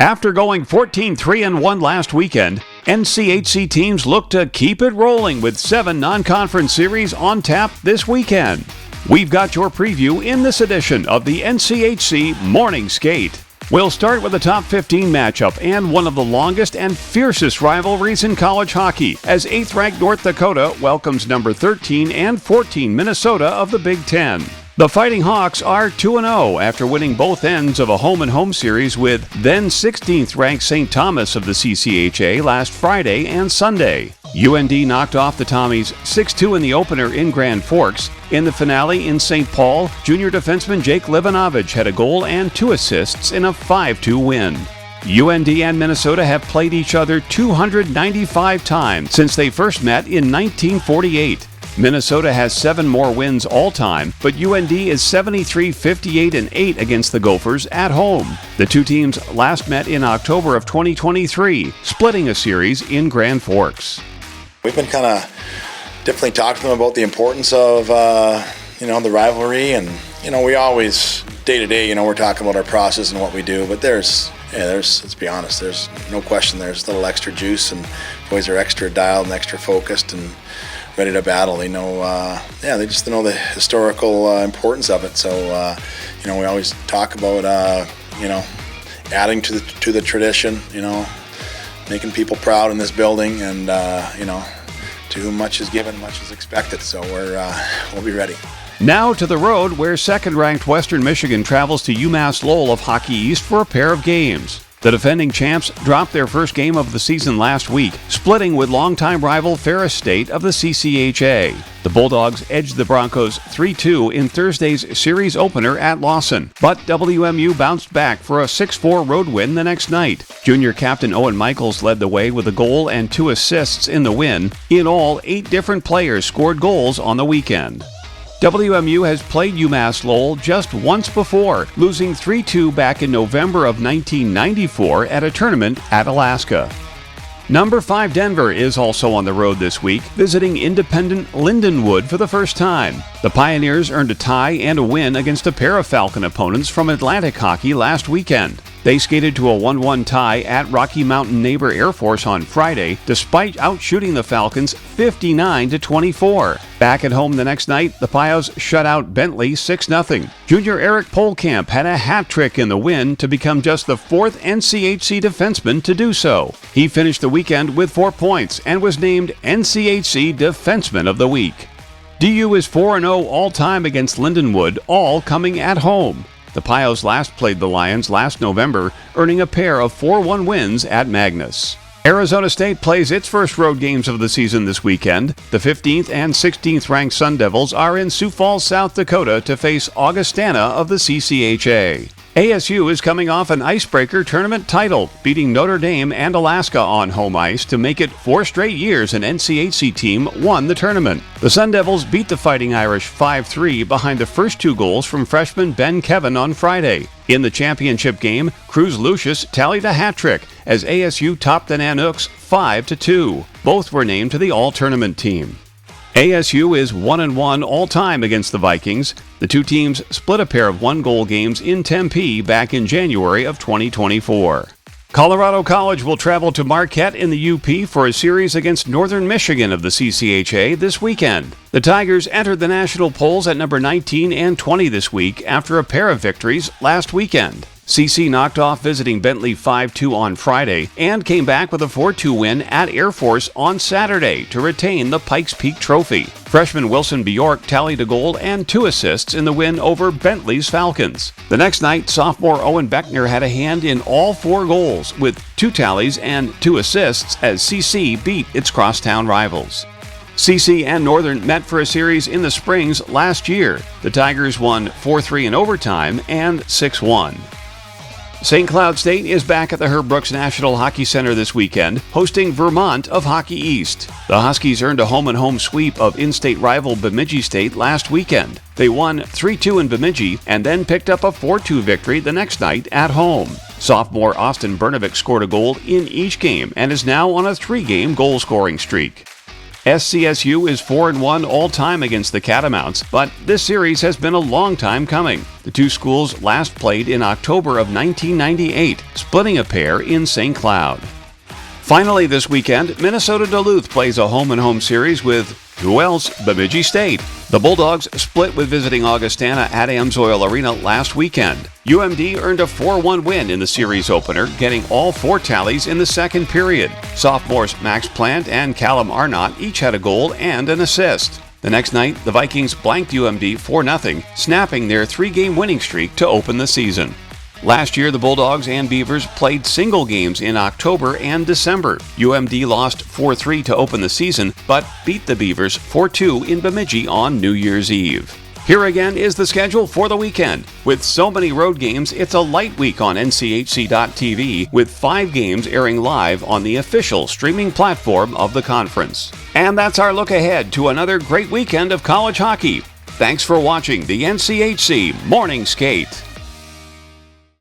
After going 14-3-1 last weekend, NCHC teams look to keep it rolling with 7 non-conference series on tap this weekend. We've got your preview in this edition of the NCHC Morning Skate. We'll start with a top 15 matchup and one of the longest and fiercest rivalries in college hockey as 8th-ranked North Dakota welcomes number 13 and 14 Minnesota of the Big Ten. The Fighting Hawks are 2-0 after winning both ends of a home-and-home series with then 16th-ranked St. Thomas of the CCHA last Friday and Sunday. UND knocked off the Tommies 6-2 in the opener in Grand Forks. In the finale in St. Paul, junior defenseman Jake Livanovich had a goal and 2 assists in a 5-2 win. UND and Minnesota have played each other 295 times since they first met in 1948. Minnesota has 7 more wins all-time, but UND is 73-58-8 against the Gophers at home. The two teams last met in October of 2023, splitting a series in Grand Forks. We've been kind of definitely talking to them about the importance of, the rivalry, and, we always, day to day, we're talking about our process and what we do, but there's, let's be honest, there's no question there's a little extra juice, and boys are extra dialed and extra focused and ready to battle. They just know the historical importance of it. So, we always talk about, adding to the tradition, making people proud in this building, and, to whom much is given, much is expected. So we'll be ready. Now to the road, where second-ranked Western Michigan travels to UMass Lowell of Hockey East for a pair of games. The defending champs dropped their first game of the season last week, splitting with longtime rival Ferris State of the CCHA. The Bulldogs edged the Broncos 3-2 in Thursday's series opener at Lawson, but WMU bounced back for a 6-4 road win the next night. Junior captain Owen Michaels led the way with a goal and 2 assists in the win. In all, 8 different players scored goals on the weekend. WMU has played UMass Lowell just once before, losing 3-2 back in November of 1994 at a tournament at Alaska. Number 5 Denver is also on the road this week, visiting independent Lindenwood for the first time. The Pioneers earned a tie and a win against a pair of Falcon opponents from Atlantic Hockey last weekend. They skated to a 1-1 tie at Rocky Mountain neighbor Air Force on Friday, despite outshooting the Falcons 59-24. Back at home the next night, the Pios shut out Bentley 6-0. Junior Eric Polkamp had a hat trick in the win to become just the 4th NCHC defenseman to do so. He finished the weekend with 4 points and was named NCHC Defenseman of the Week. DU is 4-0 all-time against Lindenwood, all coming at home. The Pios last played the Lions last November, earning a pair of 4-1 wins at Magnus. Arizona State plays its first road games of the season this weekend. The 15th and 16th ranked Sun Devils are in Sioux Falls, South Dakota to face Augustana of the CCHA. ASU is coming off an icebreaker tournament title, beating Notre Dame and Alaska on home ice to make it 4 straight years an NCHC team won the tournament. The Sun Devils beat the Fighting Irish 5-3 behind the first 2 goals from freshman Ben Kevin on Friday. In the championship game, Cruz Lucius tallied a hat trick as ASU topped the Nanooks 5-2. Both were named to the all-tournament team. ASU is 1-1 all-time against the Vikings. The two teams split a pair of 1-goal games in Tempe back in January of 2024. Colorado College will travel to Marquette in the UP for a series against Northern Michigan of the CCHA this weekend. The Tigers entered the national polls at number 19 and 20 this week after a pair of victories last weekend. CC knocked off visiting Bentley 5-2 on Friday and came back with a 4-2 win at Air Force on Saturday to retain the Pikes Peak Trophy. Freshman Wilson Bjork tallied a goal and 2 assists in the win over Bentley's Falcons. The next night, sophomore Owen Beckner had a hand in all 4 goals with 2 tallies and 2 assists as CC beat its crosstown rivals. CC and Northern met for a series in the Springs last year. The Tigers won 4-3 in overtime and 6-1. St. Cloud State is back at the Herb Brooks National Hockey Center this weekend, hosting Vermont of Hockey East. The Huskies earned a home-and-home sweep of in-state rival Bemidji State last weekend. They won 3-2 in Bemidji and then picked up a 4-2 victory the next night at home. Sophomore Austin Bernovic scored a goal in each game and is now on a 3-game goal-scoring streak. SCSU is 4-1 all-time against the Catamounts, but this series has been a long time coming. The two schools last played in October of 1998, splitting a pair in St. Cloud. Finally this weekend, Minnesota Duluth plays a home-and-home series with, who else, Bemidji State. The Bulldogs split with visiting Augustana at Amsoil Arena last weekend. UMD earned a 4-1 win in the series opener, getting all 4 tallies in the second period. Sophomores Max Plant and Callum Arnott each had a goal and an assist. The next night, the Vikings blanked UMD 4-0, snapping their 3-game winning streak to open the season. Last year, the Bulldogs and Beavers played single games in October and December. UMD lost 4-3 to open the season, but beat the Beavers 4-2 in Bemidji on New Year's Eve. Here again is the schedule for the weekend. With so many road games, it's a light week on NCHC.TV, with 5 games airing live on the official streaming platform of the conference. And that's our look ahead to another great weekend of college hockey. Thanks for watching the NCHC Morning Skate.